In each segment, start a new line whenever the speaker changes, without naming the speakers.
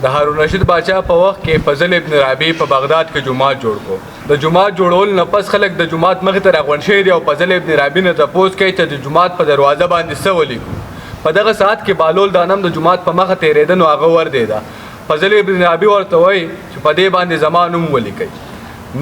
د هارون رشید باچا په وخت کې فضل ابن رابعی په بغداد کې جماعت جوړ کو د جماعت جوړول نه پس خلک د جماعت مخې ته راغونډ شوي دي او فضل ابن رابعی نه تپوس کوي چې د جماعت په دروازه باندې څه ولیکو په دغه ساعت کې بالول دانم د جماعت په مخه تېرېده نو هغه وردېده فضل ابن رابعی ورته وایي چې په دې باندې زما نوم ولیکئ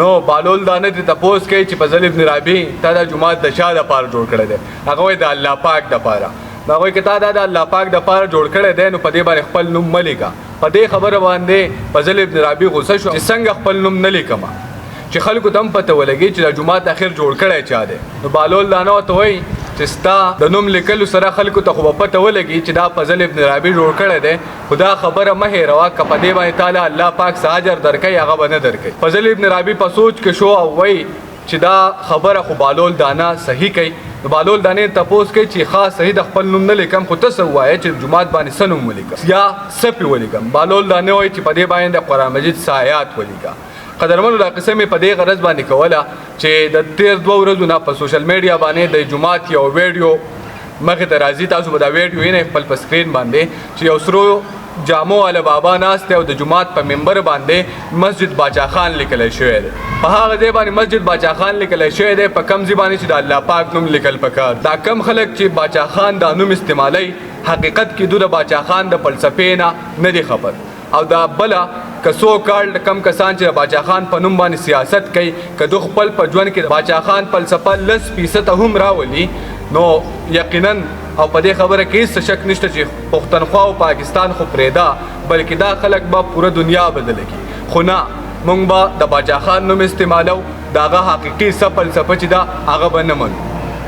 نو بالول دانه دې تپوس کوي چې فضل ابن رابعی تا د جماعت د چا دپاره جوړ کړی دی هغه وایي د الله پاک دپاره دا وایي که تا دا د الله پاک دپاره جوړ کړی دی نو په دې باندې خپل نوم مه لیکه په دې خبره باندې فضل ابن رابعی غوسه شو چې څنګه خپل نوم نه لیکم چې خلکو ته هم پته ولګي چې د جومات اخر جوړ کړی چا دی نو بالول دانه ورته وایي چې ستا د نوم لیکلو سره خلکو ته خو به پته ولګي چې دا فضل ابن رابعی جوړ کړی دی خو دا خبره مه هېروه که په دې باندې تعالی الله پاک څه اجر درکوي هغه به نه درکوي فضل ابن رابعی په سوچ کې شو او وایي چې دا خبره خو بالول دانه صحیح کوي نو بالول دانې تپوس کوي چې خاص صحیح د خپل نوم نه لیکم خو ته څه ووایې چې جومات باندې څه نوم ولیکم یا څه پې ولیکم بالول دانې وایي چې په دې باندې د قرآن مجید څه آیات ولیکه قدرمنو دا قصه مې په دې غرض باندې کوله چې د تېر 2 ورځو نه په سوشل میډیا باندې د جومات یو ویډیو مخې ته راځي تاسو به دا ویډیو وینئ خپل په سکرین باندې چې یو سرو جامو والا بابا ناست دی او د جومات په منبر باندې مسجد باچا خان لیکلی شوی دی په هغه ځای باندې مسجد باچا خان لیکلی شوی دی په کم ځای باندې چې د الله پاک نوم لیکل پکار دا کم خلک چې باچا خان دا نوم استعمالوي حقیقت کې دوی د باچا خان د فلسفې نه دی خبر او دا بله که سو کال کم کسان چې د باچا خان په نوم باندې سیاست کوي که دوی خپل په ژوند کې د باچا خان فلسفه 10% هم راولي نو یقینا او په دې خبره کې هیڅ شک نشته چې پښتونخوا او پاکستان خو پرېږده بلکې دا خلک به پوره دنیا بدله کړي خو نه موږ به د باچا خان نوم استعمالو د هغه حقیقي څه فلسفه چې ده هغه به نه منو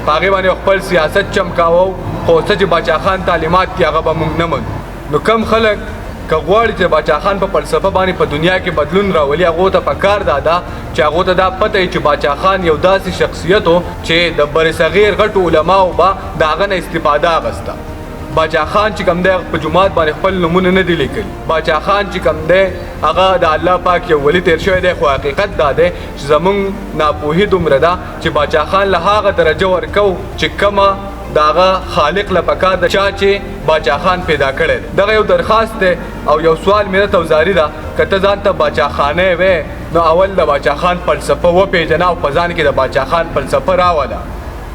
په هغې باندې خپل سیاست چمکاوو خو څه چې باچا خان تعلیمات دي هغه به موږ نه منو نو کم خلک که غواړي چې باچا خان په فلسفه باندې په دنیا کې بدلون راولي هغو ته پکار دا ده چې هغو ته دا پته وي چې باچا خان یو داسې شخصیت و چې د برصغیر غټو علماو به د هغه نه استفاده اخیسته باچا خان چې کوم دی په جومات باندې خپل نومونه نه دي لیکلي باچا خان چې کوم دی هغه د الله پاک یو ولی تیر شوی دی خو حقیقت دا دی چې زموږ ناپوهي دومره ده چې باچا خان له هغه درجه ورکو چې کومه داغه خالق له پکار د چا چې باچا خان پیدا کړی دی دغه یو درخواست دی او یو سوال مې درته وزاري ده که ته ځان ته باچا خانه وې نو اول د باچا خان فلسفه وپېژنه او په ځان کې د باچا خان فلسفه راوله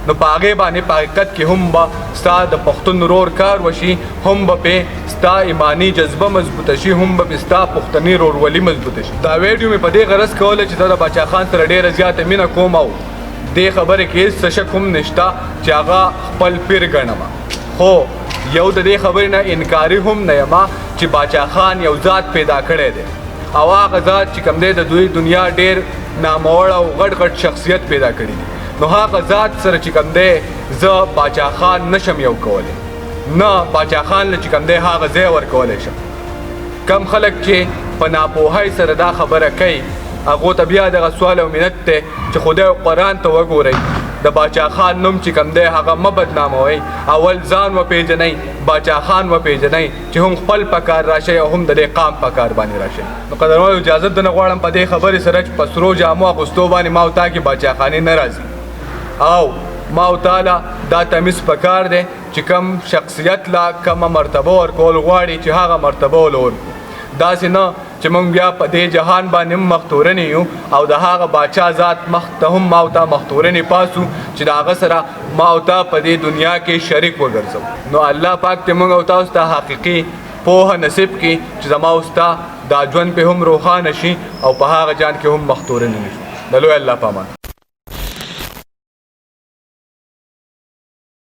نو په هغې باندې په حقیقت کې هم به ستا د پښتون ورور کار وشي هم به پې ستا ایمانی جذبه مضبوطه شي هم به پې ستا پښتني ورورولي مضبوطه شي دا ویډیو مې په دې غرض کوله چې ته د باچا خان سره ډېره زیاته مینه کوم او دې خبرې کې هېڅ شک هم نشته چې هغه خپل پیر ګڼم خو یو د دې خبرې نه انکاري هم نه یم چې باچا خان یو ذات پیدا کړی دی او هغه ذات چې کوم دی د دوی دنیا ډېر ناموړ او غټ غټ شخصیت پیدا کړي دي نو هغه ذات سره چې کوم دی زه باچا خان نشم یو کولی نه باچا خان له چې کوم دی هغه ځای ورکولی شم کم خلک چې په ناپوهۍ سره دا خبره کوي هغو ته بیا دغه سوال او منت دی چې خدای او قرآن ته وګورئ د باچا خان نوم چې کوم دی هغه مه بدناموئ اول ځان وپېژنئ باچا خان وپېژنئ چې هم خپل په کار راشئ او هم د دې قام په کار باندې راشئ نو قدرمنو اجازت درنه غواړم په دې خبرې سره چې په سرو جامو اغوستو باندې ما او تا کې باچا خاني نه راځي او ما او تاله دا تمیز په کار دی چې کم شخصیت لا کمه مرتبه ورکول غواړي چې هغه مرتبه ول ورکړو داسې نه چې موږ بیا په دې جهان باندې هم مختورنې یو او د هغه باچا ذات مخ ته هم ما او تا مختورنې پاسو چې د هغه سره ما او تا په دې دنیا کې شریک وګرځو نو الله پاک دې موږ او تاسو ته حقیقي پوهه نصیب کړي چې زما او ستا دا ژوند پې هم روښانه شي او په هغه جان کې هم مختورنې نه شو د لوی الله په امان